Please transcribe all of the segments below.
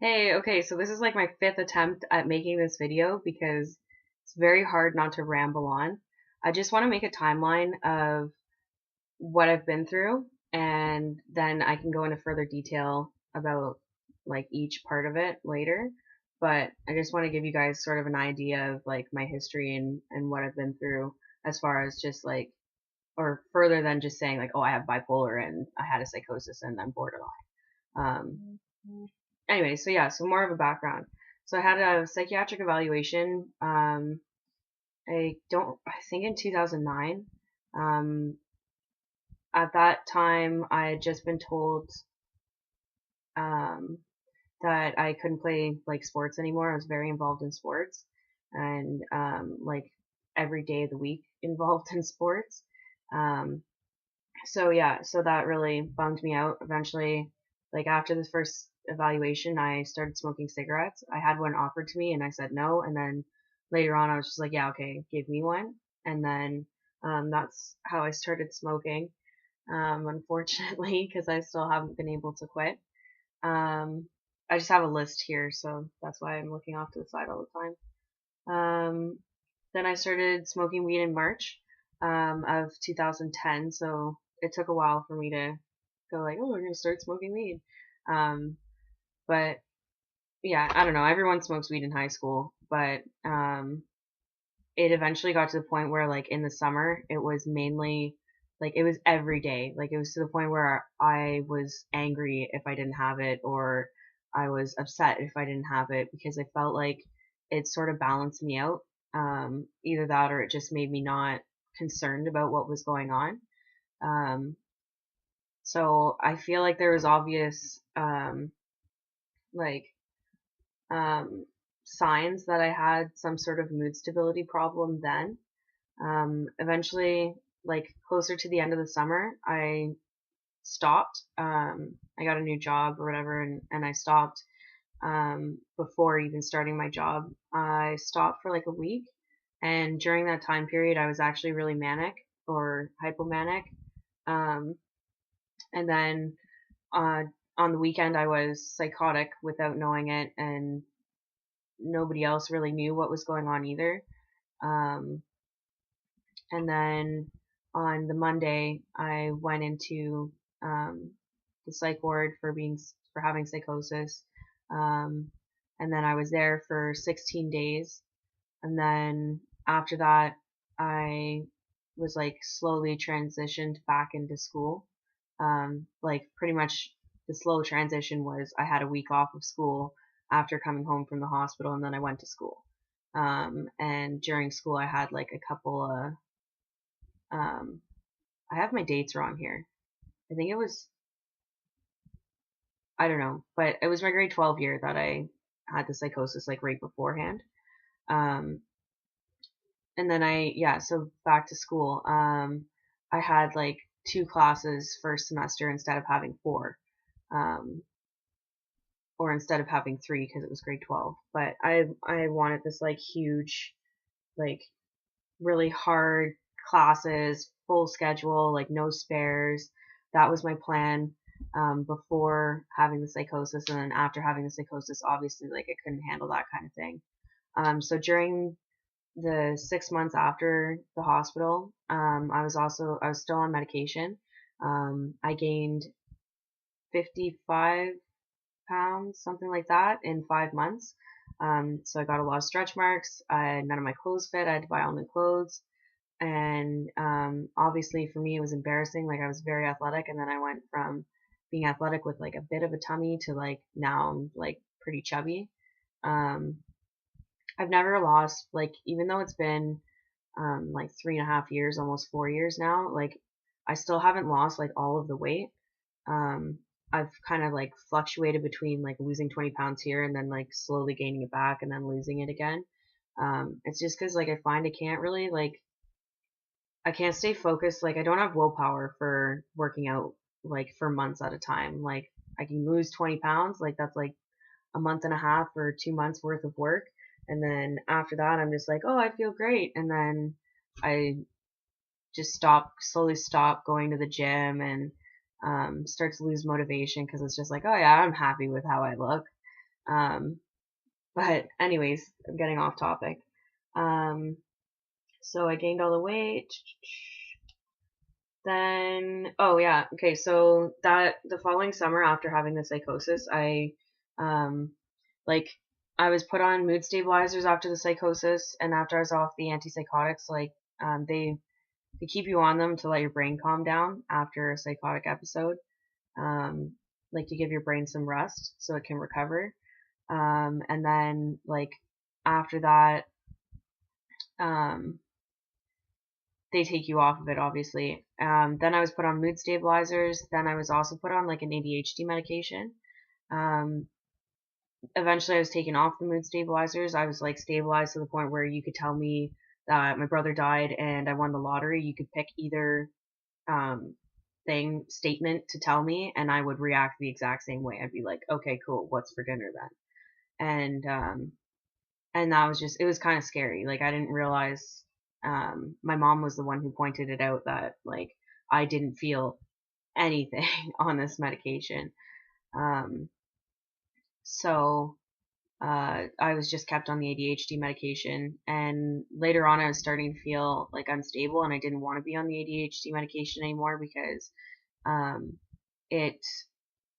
Hey, okay, so this is like my fifth attempt at making this video because it's very hard not to ramble on. I just want to make a timeline of what I've been through, and then I can go into further detail about like each part of it later. But I just want to give you guys sort of an idea of like my history and what I've been through as far as just like, or further than just saying like, oh, I have bipolar and I had a psychosis and I'm borderline. Um, Anyway, so yeah, so more of a background. So I had a psychiatric evaluation. I think in 2009. Um, at that time, I had just been told um, that I couldn't play like sports anymore. I was very involved in sports and like every day of the week involved in sports. Um, so yeah, so that really bummed me out. Eventually, like after the first evaluation, I started smoking cigarettes. I had one offered to me and I said no. And then later on, I was just like, yeah, okay, give me one. And then that's how I started smoking, unfortunately, because I still haven't been able to quit. Um, I just have a list here, so that's why I'm looking off to the side all the time. Then I started smoking weed in March of 2010, so it took a while for me to go like, oh, we're gonna start smoking weed. Um, but yeah, I don't know. Everyone smokes weed in high school, but it eventually got to the point where like in the summer it was mainly like it was every day. Like it was to the point where I was angry if I didn't have it, or I was upset if I didn't have it because I felt like it sort of balanced me out. Either that or it just made me not concerned about what was going on. Um, so I feel like there was obvious like um, signs that I had some sort of mood stability problem then. Eventually, like closer to the end of the summer, I stopped. I got a new job or whatever, and I stopped before even starting my job. I stopped for like a week, and during that time period, I was actually really manic or hypomanic. Um, and then uh, on the weekend, I was psychotic without knowing it, and nobody else really knew what was going on either. Um, and then on the Monday, I went into the psych ward for having psychosis, um, and then I was there for 16 days, and then after that, I was like slowly transitioned back into school. Like pretty much the slow transition was I had a week off of school after coming home from the hospital, and then I went to school. And during school, I had like a couple of um, I have my dates wrong here. I think it was, I don't know, but it was my grade 12 year that I had the psychosis like right beforehand. Um, and then yeah, so back to school. I had like two classes first semester instead of having four, um, or instead of having three because it was grade 12. But I wanted this like huge, like really hard classes, full schedule, like no spares. That was my plan before having the psychosis, and then after having the psychosis, obviously, like I couldn't handle that kind of thing. So during the 6 months after the hospital, I was still on medication. I gained 55 pounds, something like that, in 5 months. So I got a lot of stretch marks. None of my clothes fit. I had to buy all new clothes. And obviously for me it was embarrassing. Like I was very athletic, and then I went from being athletic with like a bit of a tummy to like now I'm like pretty chubby. um I've never lost, like, even though it's been like 3.5 years, almost 4 years now, like I still haven't lost like all of the weight. um I've kind of like fluctuated between like losing 20 pounds here and then like slowly gaining it back and then losing it again. It's just because like I find I can't really like I can't stay focused. Like I don't have willpower for working out like for months at a time. Like I can lose 20 pounds. Like that's like a month and a half or 2 months worth of work. And then after that, I'm just like, oh, I feel great. And then I just slowly stop going to the gym and start to lose motivation because it's just like, oh yeah, I'm happy with how I look. But anyways, I'm getting off topic. So I gained all the weight. Then, oh yeah, okay, so that the following summer after having the psychosis, um, like, I was put on mood stabilizers after the psychosis, and after I was off the antipsychotics, like, they keep you on them to let your brain calm down after a psychotic episode, um, like to give your brain some rest so it can recover. And then, like, after that, um, they take you off of it, obviously. Then I was put on mood stabilizers. Then I was also put on like an ADHD medication. Um, Eventually, I was taken off the mood stabilizers. I was like stabilized to the point where you could tell me that my brother died and I won the lottery. You could pick either um, statement to tell me, and I would react the exact same way. I'd be like, okay, cool, what's for dinner then? And that was just, it was kind of scary. Like, I didn't realize, my mom was the one who pointed it out that, like, I didn't feel anything on this medication. Um, so, I was just kept on the ADHD medication, and later on I was starting to feel like unstable, and I didn't want to be on the ADHD medication anymore because, um, it,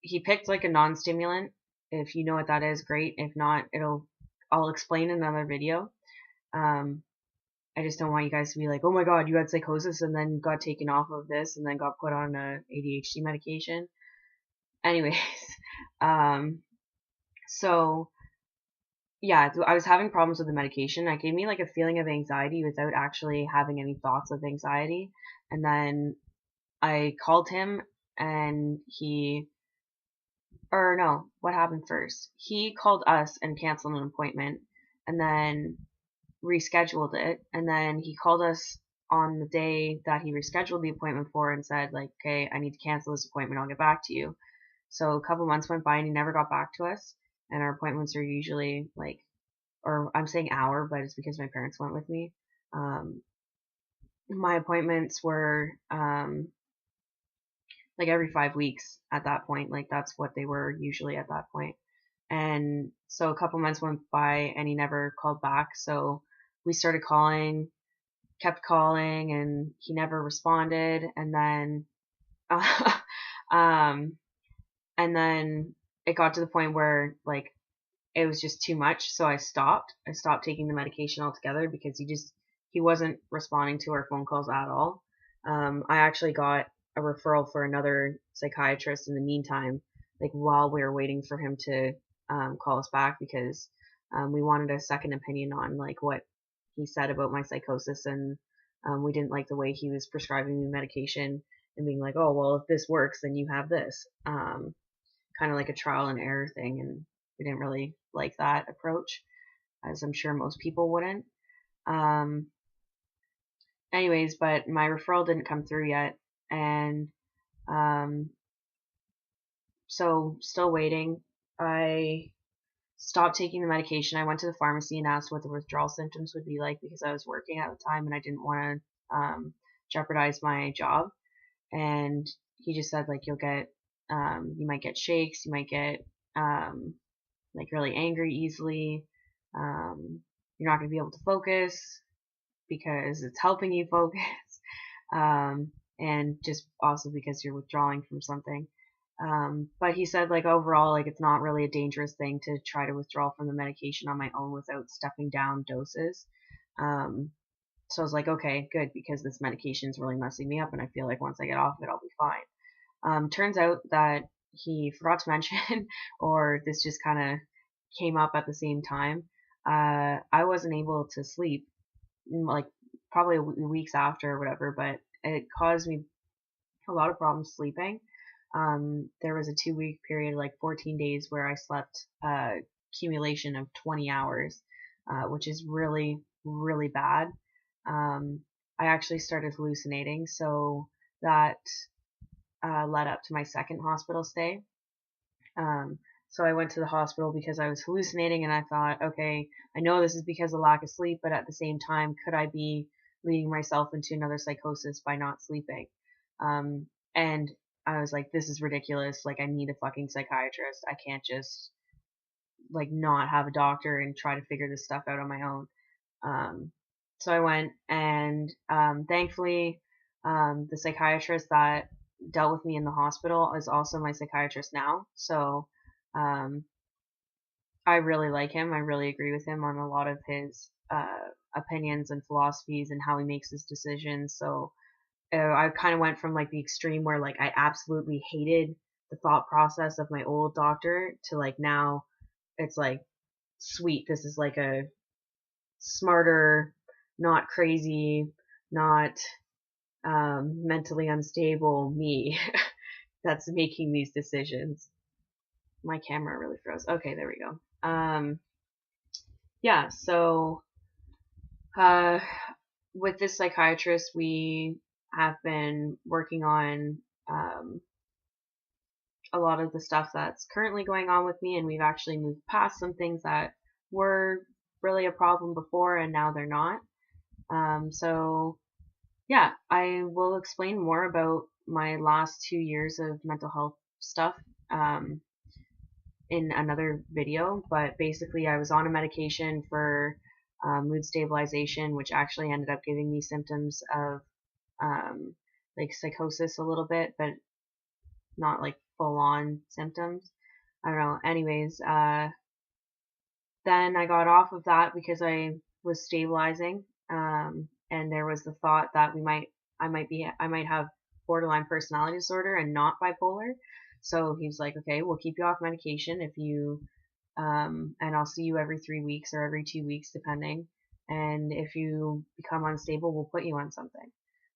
he picked like a non-stimulant. If you know what that is, great. If not, I'll explain in another video. Um, I just don't want you guys to be like, oh my god, you had psychosis and then got taken off of this and then got put on a ADHD medication. Anyways, um, so yeah, I was having problems with the medication. It gave me like a feeling of anxiety without actually having any thoughts of anxiety. And then I called him and or no, what happened first? He called us and canceled an appointment and then rescheduled it, and then he called us on the day that he rescheduled the appointment for and said like, okay, I need to cancel this appointment, I'll get back to you. So a couple months went by and he never got back to us, and our appointments are usually like, or I'm saying hour, but it's because my parents went with me. My appointments were like every 5 weeks at that point. Like, that's what they were usually at that point. And so a couple months went by and he never called back. So we started calling, kept calling, and he never responded. And then, um, and then it got to the point where like it was just too much. So I stopped. I stopped taking the medication altogether because he wasn't responding to our phone calls at all. I actually got a referral for another psychiatrist in the meantime, like while we were waiting for him to call us back, because we wanted a second opinion on like what he said about my psychosis, and we didn't like the way he was prescribing me medication and being like, oh well, if this works, then you have this, kind of like a trial and error thing, and we didn't really like that approach, as I'm sure most people wouldn't. Um, Anyways, but my referral didn't come through yet, and um, so still waiting. I stopped taking the medication. I went to the pharmacy and asked what the withdrawal symptoms would be like because I was working at the time and I didn't want to jeopardize my job. And he just said like, you might get shakes, you might get like really angry easily. You're not going to be able to focus because it's helping you focus. And just also because you're withdrawing from something. But he said like overall, like it's not really a dangerous thing to try to withdraw from the medication on my own without stepping down doses. So I was like, okay, good, because this medication is really messing me up, and I feel like once I get off it, I'll be fine. Turns out that he forgot to mention, or this just kind of came up at the same time. I wasn't able to sleep, like probably weeks after or whatever, but it caused me a lot of problems sleeping. There was a 2 week period, like 14 days, where I slept accumulation of 20 hours, which is really, really bad. I actually started hallucinating, so that led up to my second hospital stay. So I went to the hospital because I was hallucinating, and I thought, okay, I know this is because of lack of sleep, but at the same time, could I be leading myself into another psychosis by not sleeping? And I was like, this is ridiculous. Like, I need a fucking psychiatrist. I can't just like not have a doctor and try to figure this stuff out on my own. So I went, and thankfully, the psychiatrist that dealt with me in the hospital is also my psychiatrist now. So um, I really like him. I really agree with him on a lot of his opinions and philosophies and how he makes his decisions. So I kind of went from like the extreme where like I absolutely hated the thought process of my old doctor to like now it's like sweet. This is like a smarter, not crazy, not mentally unstable me that's making these decisions. My camera really froze. Okay, there we go. Yeah, so uh, with this psychiatrist, we have been working on a lot of the stuff that's currently going on with me, and we've actually moved past some things that were really a problem before, and now they're not. So yeah, I will explain more about my last 2 years of mental health stuff in another video, but basically I was on a medication for mood stabilization, which actually ended up giving me symptoms of like psychosis a little bit, but not like full on symptoms. I don't know. Anyways, then I got off of that because I was stabilizing, and there was the thought that I might have borderline personality disorder and not bipolar. So he's like, okay, we'll keep you off medication if you, and I'll see you every 3 weeks or every 2 weeks, depending. And if you become unstable, we'll put you on something.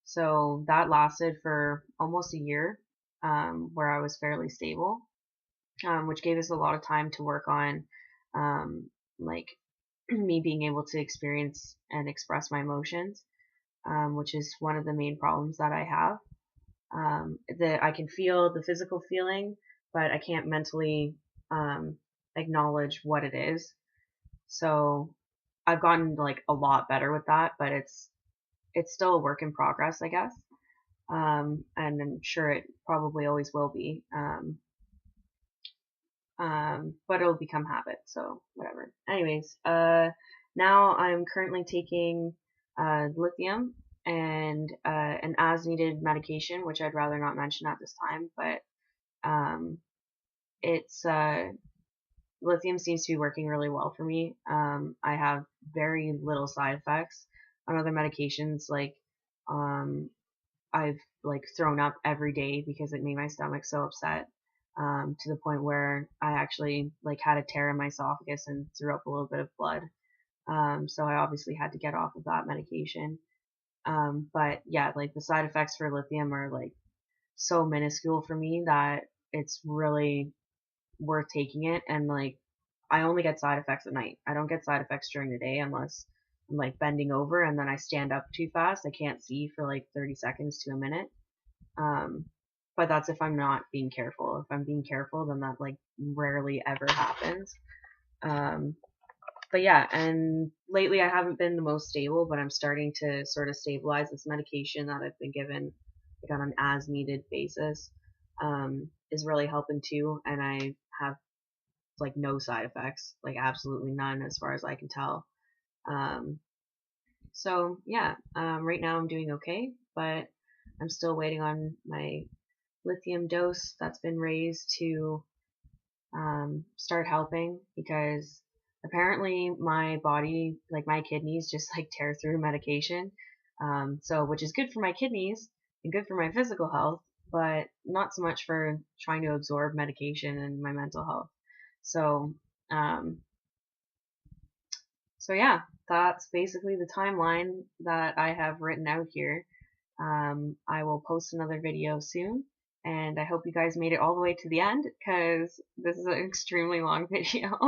So that lasted for almost a year, where I was fairly stable, which gave us a lot of time to work on, like me being able to experience and express my emotions, which is one of the main problems that I have. That I can feel the physical feeling, but I can't mentally acknowledge what it is. So I've gotten like a lot better with that, but it's still a work in progress, I guess. And I'm sure it probably always will be. But it'll become habit, so whatever. Anyways, now I'm currently taking lithium and an as-needed medication, which I'd rather not mention at this time, but it's lithium seems to be working really well for me. I have very little side effects on other medications, like I've like thrown up every day because it made my stomach so upset, to the point where I actually like had a tear in my esophagus and threw up a little bit of blood. So I obviously had to get off of that medication. But yeah, like the side effects for lithium are like so minuscule for me that it's really worth taking it. And like I only get side effects at night. I don't get side effects during the day unless I'm like bending over and then I stand up too fast. I can't see for like 30 seconds to a minute. Um, but that's if I'm not being careful. If I'm being careful, then that like rarely ever happens. Um, but yeah, and lately I haven't been the most stable, but I'm starting to sort of stabilize. This medication that I've been given like on an as needed basis is really helping too, and I have like no side effects, like absolutely none as far as I can tell. Um, so yeah, right now I'm doing okay, but I'm still waiting on my lithium dose that's been raised to start helping, because apparently my body, like my kidneys, just like tear through medication. So which is good for my kidneys and good for my physical health, but not so much for trying to absorb medication and my mental health. So um, so yeah, that's basically the timeline that I have written out here. I will post another video soon, and I hope you guys made it all the way to the end, because this is an extremely long video.